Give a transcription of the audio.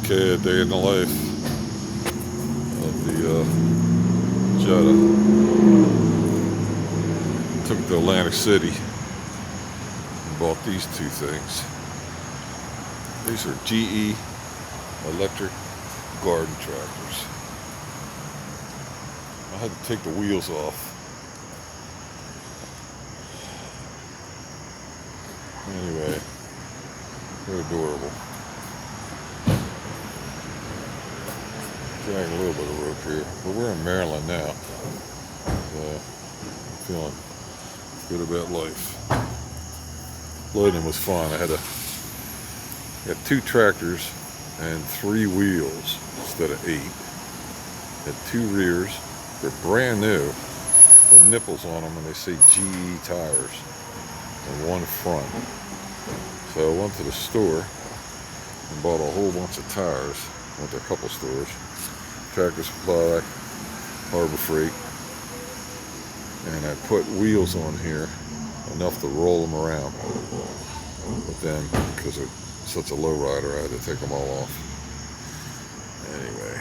Okay, a day in the life of the Jetta. Took it to Atlantic City and bought these two things. These are GE electric garden tractors. I had to take the wheels off. Anyway, they're adorable. Drag a little bit of rope here, but we're in Maryland now, so I'm feeling good about life. Loading was fun. I had 2 tractors and 3 wheels instead of 8. Had 2 rears. They're brand new with nipples on them, and they say GE tires, and 1 front. So I went to the store and bought a whole bunch of tires. Went to a couple stores. Tractor Supply, Harbor Freight, and I put wheels on here enough to roll them around. But then, because they're such a low rider, I had to take them all off. Anyway,